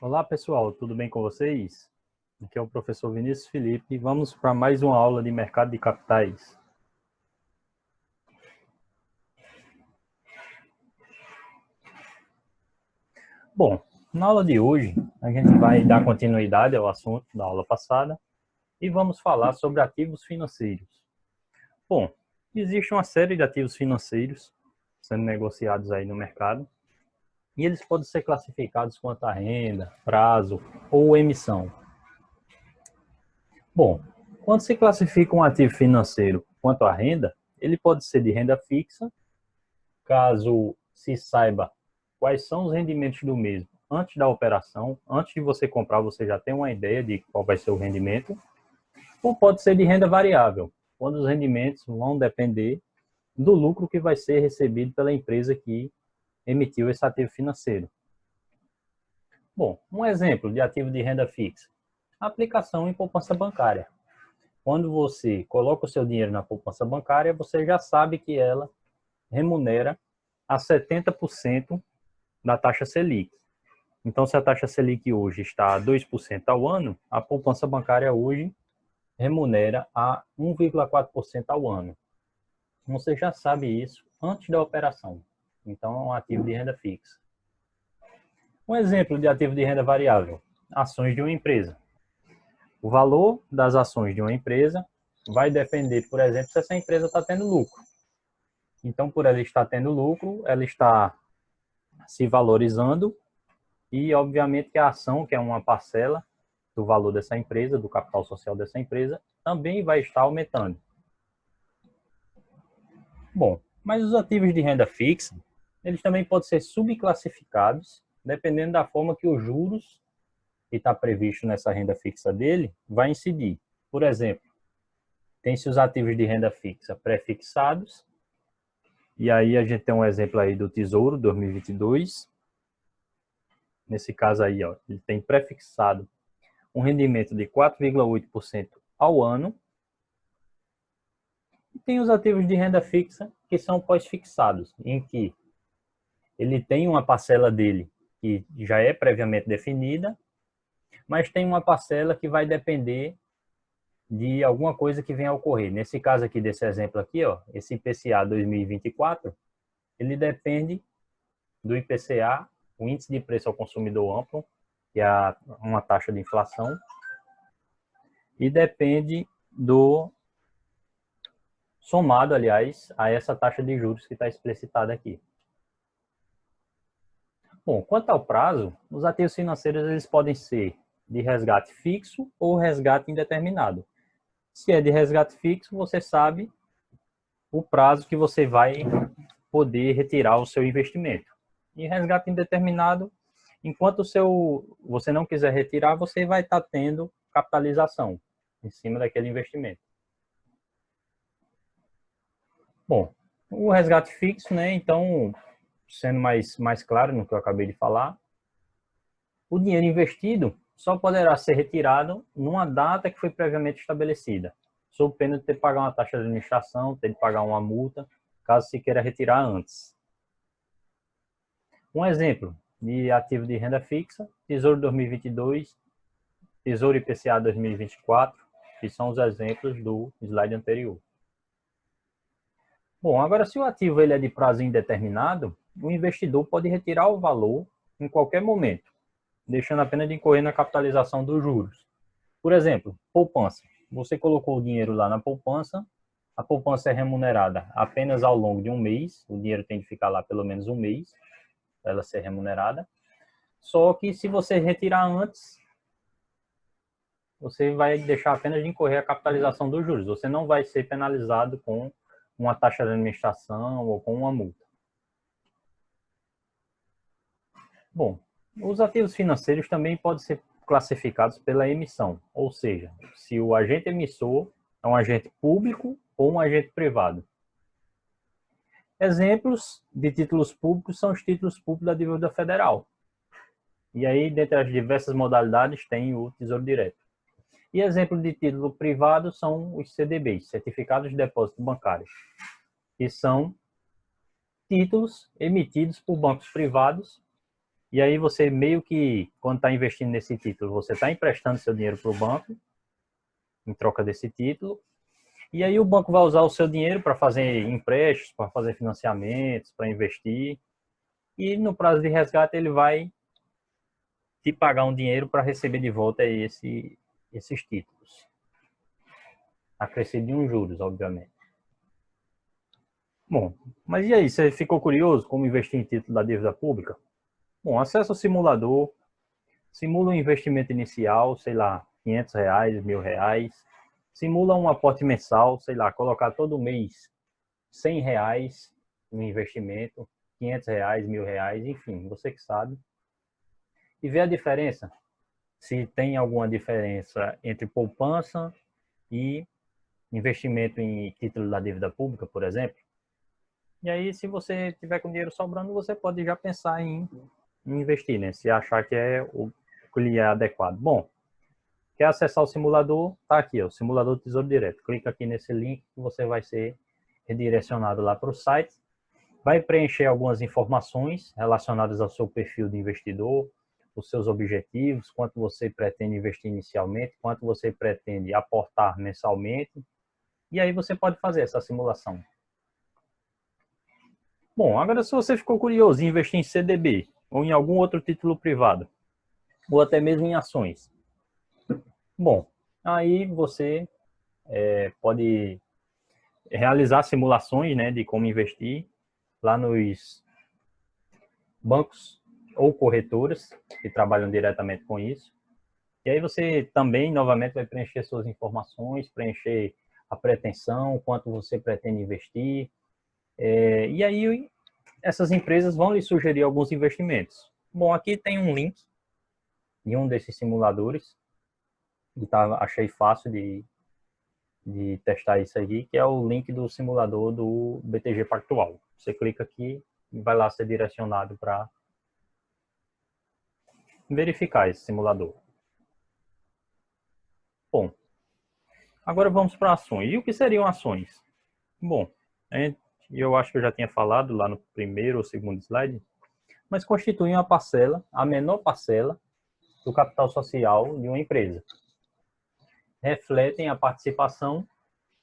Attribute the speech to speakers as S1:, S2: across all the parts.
S1: Olá pessoal, tudo bem com vocês? Aqui é o professor Vinícius Felipe e vamos para mais uma aula de mercado de capitais. Bom, na aula de hoje a gente vai dar continuidade ao assunto da aula passada e vamos falar sobre ativos financeiros. Bom, existe uma série de ativos financeiros sendo negociados aí no mercado e eles podem ser classificados quanto a renda, prazo ou emissão. Bom, quando se classifica um ativo financeiro quanto à renda, ele pode ser de renda fixa, caso se saiba quais são os rendimentos do mesmo antes da operação, antes de você comprar, você já tem uma ideia de qual vai ser o rendimento, ou pode ser de renda variável, quando os rendimentos vão depender do lucro que vai ser recebido pela empresa que emitiu esse ativo financeiro. Bom, um exemplo de ativo de renda fixa, aplicação em poupança bancária. Quando você coloca o seu dinheiro na poupança bancária, você já sabe que ela remunera a 70% da taxa Selic. Então, se a taxa Selic hoje está a 2% ao ano, a poupança bancária hoje remunera a 1,4% ao ano. Você já sabe isso antes da operação. Então, é um ativo de renda fixa. Um exemplo de ativo de renda variável, ações de uma empresa. O valor das ações de uma empresa vai depender, por exemplo, se essa empresa está tendo lucro. Então, por ela estar tendo lucro, ela está se valorizando e, obviamente, que a ação, que é uma parcela do valor dessa empresa, do capital social dessa empresa, também vai estar aumentando. Bom, mas os ativos de renda fixa, eles também podem ser subclassificados, dependendo da forma que os juros que está previsto nessa renda fixa dele vai incidir. Por exemplo, tem-se os ativos de renda fixa pré-fixados, e aí a gente tem um exemplo aí do Tesouro 2022. Nesse caso aí, ó, ele tem pré-fixado um rendimento de 4,8% ao ano. E tem os ativos de renda fixa que são pós-fixados, em que ele tem uma parcela dele que já é previamente definida, mas tem uma parcela que vai depender de alguma coisa que venha a ocorrer. Nesse caso aqui, desse exemplo aqui, ó, esse IPCA 2024, ele depende do IPCA, o Índice de Preço ao Consumidor Amplo, que é uma taxa de inflação, e depende do somado, aliás, a essa taxa de juros que está explicitada aqui. Bom, quanto ao prazo, os ativos financeiros eles podem ser de resgate fixo ou resgate indeterminado. Se é de resgate fixo, você sabe o prazo que você vai poder retirar o seu investimento. E resgate indeterminado, enquanto você não quiser retirar, você vai estar tendo capitalização em cima daquele investimento. Bom, o resgate fixo, né? Então, sendo mais claro no que eu acabei de falar, o dinheiro investido só poderá ser retirado numa data que foi previamente estabelecida, sob pena de ter que pagar uma taxa de administração, ter que pagar uma multa, caso se queira retirar antes. Um exemplo de ativo de renda fixa, Tesouro 2022, Tesouro IPCA 2024, que são os exemplos do slide anterior. Bom, agora se o ativo ele é de prazo indeterminado, o investidor pode retirar o valor em qualquer momento, deixando apenas de incorrer na capitalização dos juros. Por exemplo, poupança. Você colocou o dinheiro lá na poupança, a poupança é remunerada apenas ao longo de um mês, o dinheiro tem de ficar lá pelo menos um mês, para ela ser remunerada. Só que se você retirar antes, você vai deixar apenas de incorrer a capitalização dos juros. Você não vai ser penalizado com uma taxa de administração ou com uma multa. Bom, os ativos financeiros também podem ser classificados pela emissão, ou seja, se o agente emissor é um agente público ou um agente privado. Exemplos de títulos públicos são os títulos públicos da dívida federal. E aí, dentre as diversas modalidades, tem o Tesouro Direto. E exemplo de título privado são os CDBs, Certificados de Depósito Bancário, que são títulos emitidos por bancos privados E aí você meio que, quando está investindo nesse título, você está emprestando seu dinheiro para o banco, em troca desse título, e aí o banco vai usar o seu dinheiro para fazer empréstimos, para fazer financiamentos, para investir, e no prazo de resgate ele vai te pagar um dinheiro para receber de volta esses títulos, acrescido de uns juros, obviamente. Bom, mas e aí, você ficou curioso como investir em título da dívida pública? Bom, acessa o simulador, simula um investimento inicial, sei lá, R$ 500, R$ 1.000, simula um aporte mensal, sei lá, colocar todo mês R$ 100 no investimento, R$ 500, R$ 1.000, enfim, você que sabe. E vê a diferença, se tem alguma diferença entre poupança e investimento em título da dívida pública, por exemplo. E aí, se você tiver com dinheiro sobrando, você pode já pensar em investir, né? Se achar que é o que lhe é adequado. Bom, quer acessar o simulador? Tá aqui, ó, o simulador do Tesouro Direto. Clica aqui nesse link que você vai ser redirecionado lá para o site. Vai preencher algumas informações relacionadas ao seu perfil de investidor, os seus objetivos, quanto você pretende investir inicialmente, quanto você pretende aportar mensalmente. E aí você pode fazer essa simulação. Bom, agora se você ficou curioso em investir em CDB ou em algum outro título privado, ou até mesmo em ações, bom, aí você pode realizar simulações, né, de como investir lá nos bancos ou corretoras que trabalham diretamente com isso. E aí você também, novamente, vai preencher suas informações, preencher a pretensão, quanto você pretende investir. E aí essas empresas vão lhe sugerir alguns investimentos. Bom, aqui tem um link de um desses simuladores, e achei fácil de testar isso aqui, que é o link do simulador do BTG Pactual. Você clica aqui e vai lá ser direcionado para verificar esse simulador. Bom, agora vamos para ações. E o que seriam ações? Bom, eu acho que eu já tinha falado lá no primeiro ou segundo slide, mas constituem uma parcela, a menor parcela do capital social de uma empresa. Refletem a participação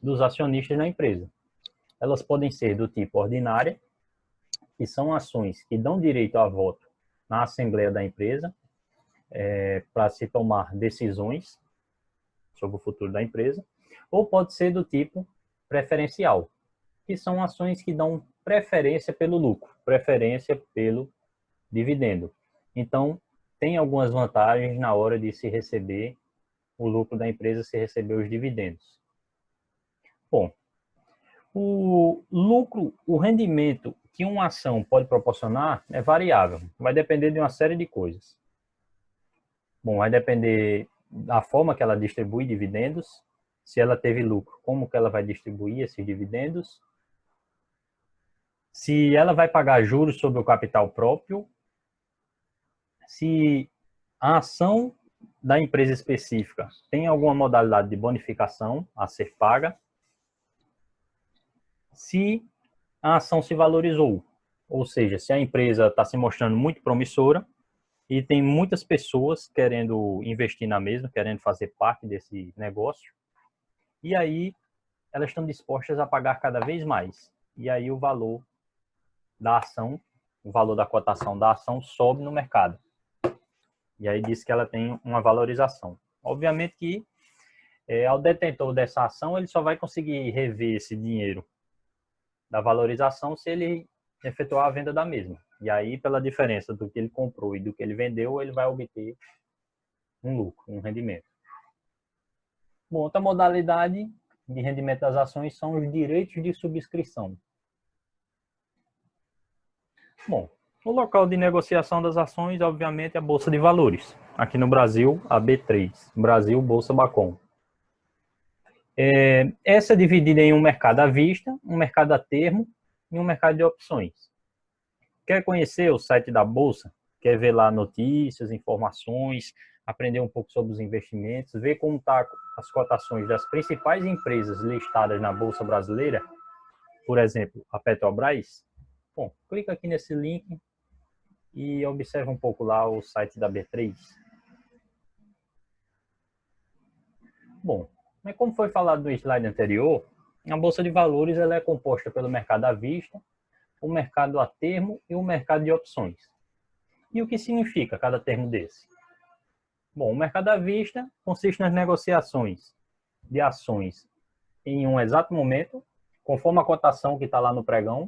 S1: dos acionistas na empresa. Elas podem ser do tipo ordinária, que são ações que dão direito a voto na assembleia da empresa, para se tomar decisões sobre o futuro da empresa, ou pode ser do tipo preferencial, que são ações que dão preferência pelo lucro, preferência pelo dividendo. Então, tem algumas vantagens na hora de se receber o lucro da empresa, se receber os dividendos. Bom, o lucro, o rendimento que uma ação pode proporcionar é variável, vai depender de uma série de coisas. Bom, vai depender da forma que ela distribui dividendos, se ela teve lucro, como que ela vai distribuir esses dividendos, se ela vai pagar juros sobre o capital próprio, se a ação da empresa específica tem alguma modalidade de bonificação a ser paga, se a ação se valorizou, ou seja, se a empresa está se mostrando muito promissora e tem muitas pessoas querendo investir na mesma, querendo fazer parte desse negócio, e aí elas estão dispostas a pagar cada vez mais. E aí o valor da ação, o valor da cotação da ação sobe no mercado. E aí diz que ela tem uma valorização. Obviamente que ao detentor dessa ação, ele só vai conseguir rever esse dinheiro da valorização se ele efetuar a venda da mesma. E aí, pela diferença do que ele comprou e do que ele vendeu, ele vai obter um lucro, um rendimento. Bom, outra modalidade de rendimento das ações são os direitos de subscrição. Bom, o local de negociação das ações, obviamente, é a Bolsa de Valores. Aqui no Brasil, a B3, Brasil Bolsa Bacom. Essa é dividida em um mercado à vista, um mercado a termo e um mercado de opções. Quer conhecer o site da Bolsa? Quer ver lá notícias, informações, aprender um pouco sobre os investimentos, ver como estão as cotações das principais empresas listadas na Bolsa Brasileira, por exemplo, a Petrobras? Bom, clica aqui nesse link e observe um pouco lá o site da B3. Bom, mas como foi falado no slide anterior, a Bolsa de Valores ela é composta pelo mercado à vista, o mercado a termo e o mercado de opções. E o que significa cada termo desse? Bom, o mercado à vista consiste nas negociações de ações em um exato momento, conforme a cotação que está lá no pregão.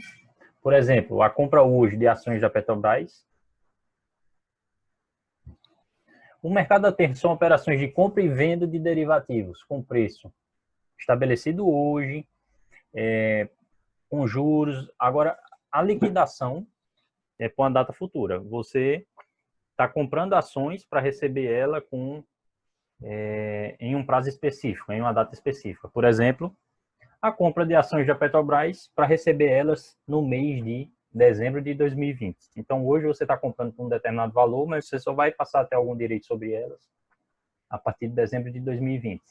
S1: Por exemplo, a compra hoje de ações da Petrobras. O mercado a termo são operações de compra e venda de derivativos com preço estabelecido hoje, com juros. Agora, a liquidação é com a data futura. Você está comprando ações para receber ela em um prazo específico, em uma data específica. Por exemplo, a compra de ações da Petrobras para receber elas no mês de dezembro de 2020. Então, hoje você está comprando por um determinado valor, mas você só vai passar a ter algum direito sobre elas a partir de dezembro de 2020.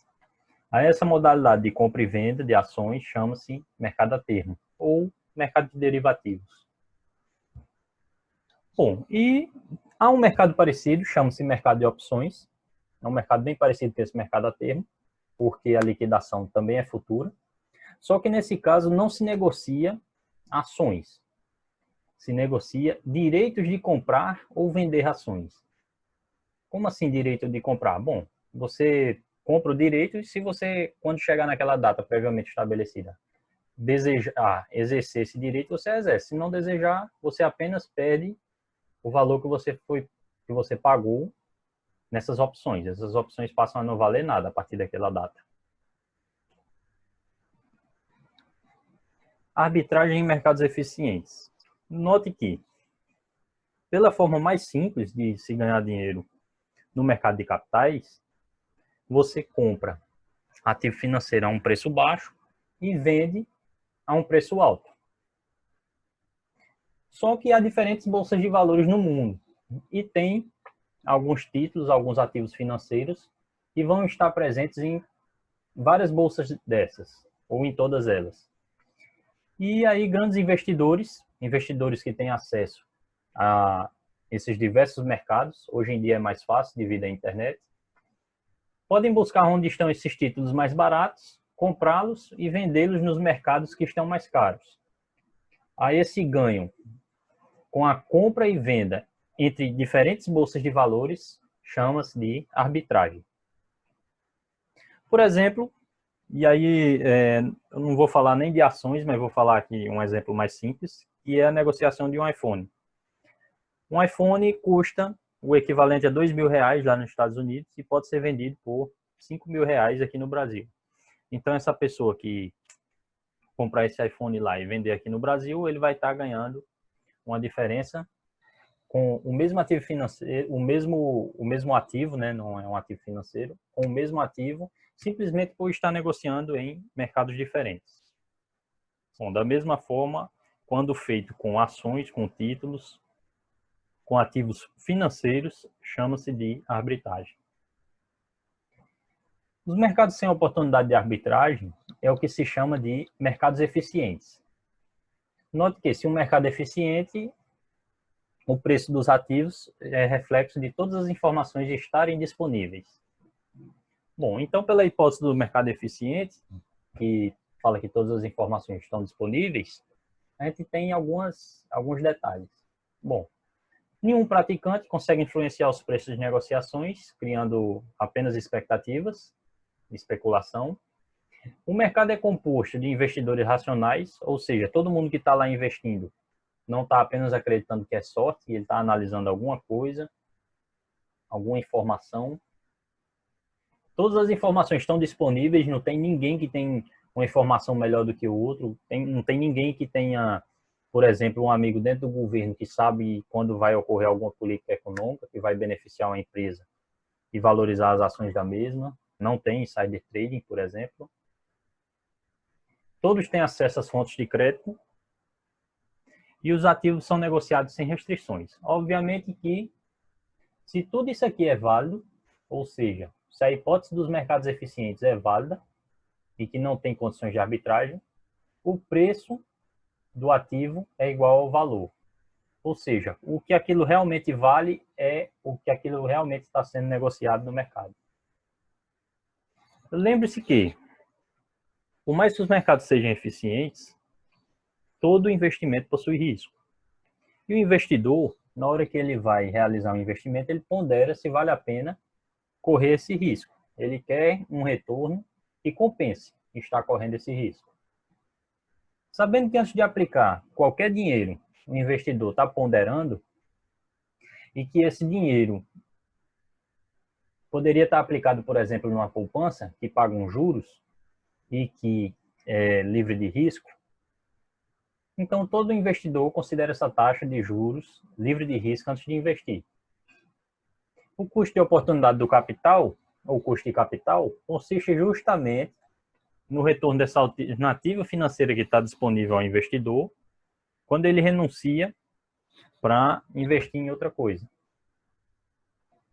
S1: Aí, essa modalidade de compra e venda de ações chama-se mercado a termo ou mercado de derivativos. Bom, e há um mercado parecido, chama-se mercado de opções. É um mercado bem parecido com esse mercado a termo, porque a liquidação também é futura. Só que nesse caso não se negocia ações, se negocia direitos de comprar ou vender ações. Como assim direito de comprar? Bom, você compra o direito e se você, quando chegar naquela data previamente estabelecida, desejar exercer esse direito, você exerce. Se não desejar, você apenas perde o valor que você pagou nessas opções. Essas opções passam a não valer nada a partir daquela data. Arbitragem em mercados eficientes. Note que, pela forma mais simples de se ganhar dinheiro no mercado de capitais, você compra ativo financeiro a um preço baixo e vende a um preço alto. Só que há diferentes bolsas de valores no mundo e tem alguns títulos, alguns ativos financeiros que vão estar presentes em várias bolsas dessas, ou em todas elas. E aí grandes investidores que têm acesso a esses diversos mercados, hoje em dia é mais fácil devido à internet, podem buscar onde estão esses títulos mais baratos, comprá-los e vendê-los nos mercados que estão mais caros. Aí esse ganho com a compra e venda entre diferentes bolsas de valores chama-se de arbitragem. Por exemplo, e aí eu não vou falar nem de ações, mas vou falar aqui um exemplo mais simples, que é a negociação de um iPhone. Um iPhone custa o equivalente a R$2.000 lá nos Estados Unidos e pode ser vendido por R$5.000 aqui no Brasil. Então, essa pessoa que comprar esse iPhone lá e vender aqui no Brasil, ele vai estar ganhando uma diferença com o mesmo ativo financeiro, o mesmo ativo, né, não é um ativo financeiro, com o mesmo ativo, simplesmente por estar negociando em mercados diferentes. Bom, da mesma forma, quando feito com ações, com títulos, com ativos financeiros, chama-se de arbitragem. Os mercados sem oportunidade de arbitragem é o que se chama de mercados eficientes. Note que se um mercado é eficiente, o preço dos ativos é reflexo de todas as informações estarem disponíveis. Bom, então pela hipótese do mercado eficiente, que fala que todas as informações estão disponíveis, a gente tem alguns detalhes. Bom, nenhum praticante consegue influenciar os preços de negociações, criando apenas expectativas, especulação. O mercado é composto de investidores racionais, ou seja, todo mundo que está lá investindo não está apenas acreditando que é sorte, ele está analisando alguma coisa, alguma informação. Todas as informações estão disponíveis, não tem ninguém que tem uma informação melhor do que o outro, não tem ninguém que tenha, por exemplo, um amigo dentro do governo que sabe quando vai ocorrer alguma política econômica que vai beneficiar uma empresa e valorizar as ações da mesma. Não tem insider trading, por exemplo. Todos têm acesso às fontes de crédito e os ativos são negociados sem restrições. Obviamente que, se tudo isso aqui é válido, ou seja, se a hipótese dos mercados eficientes é válida e que não tem condições de arbitragem, o preço do ativo é igual ao valor. Ou seja, o que aquilo realmente vale é o que aquilo realmente está sendo negociado no mercado. Lembre-se que, por mais que os mercados sejam eficientes, todo investimento possui risco. E o investidor, na hora que ele vai realizar um investimento, ele pondera se vale a pena correr esse risco. Ele quer um retorno que compense estar correndo esse risco. Sabendo que antes de aplicar qualquer dinheiro, o investidor está ponderando e que esse dinheiro poderia estar aplicado, por exemplo, numa poupança que paga uns juros e que é livre de risco, então todo investidor considera essa taxa de juros livre de risco antes de investir. O custo de oportunidade do capital, ou custo de capital, consiste justamente no retorno dessa alternativa financeira que está disponível ao investidor quando ele renuncia para investir em outra coisa.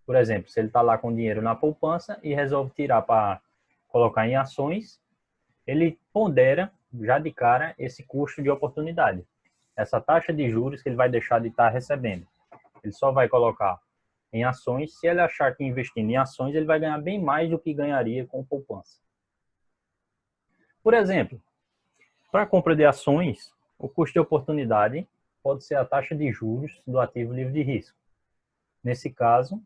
S1: Por exemplo, se ele está lá com dinheiro na poupança e resolve tirar para colocar em ações, ele pondera já de cara esse custo de oportunidade. Essa taxa de juros que ele vai deixar de estar recebendo. Ele só vai colocar em ações se ele achar que investindo em ações ele vai ganhar bem mais do que ganharia com poupança. Por exemplo, para a compra de ações, o custo de oportunidade pode ser a taxa de juros do ativo livre de risco. Nesse caso,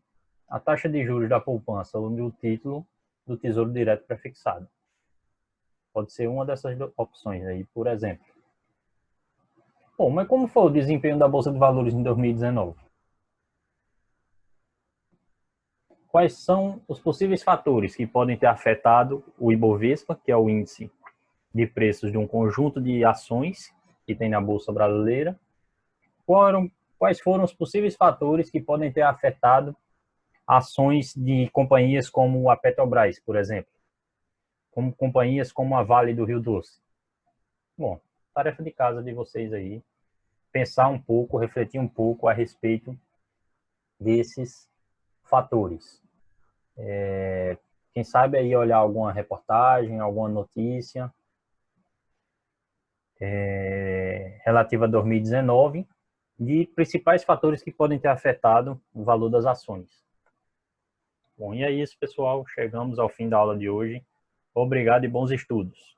S1: a taxa de juros da poupança ou do título do Tesouro Direto Prefixado. Pode ser uma dessas opções aí, por exemplo. Bom, mas como foi o desempenho da Bolsa de Valores em 2019? Quais são os possíveis fatores que podem ter afetado o Ibovespa, que é o índice de preços de um conjunto de ações que tem na Bolsa Brasileira? Quais foram os possíveis fatores que podem ter afetado ações de companhias como a Petrobras, por exemplo? Como companhias como a Vale do Rio Doce? Bom, tarefa de casa de vocês aí, pensar um pouco, refletir um pouco a respeito desses fatores. Quem sabe aí olhar alguma reportagem, alguma notícia relativa a 2019, de principais fatores que podem ter afetado o valor das ações. Bom, e é isso, pessoal. Chegamos ao fim da aula de hoje. Obrigado e bons estudos.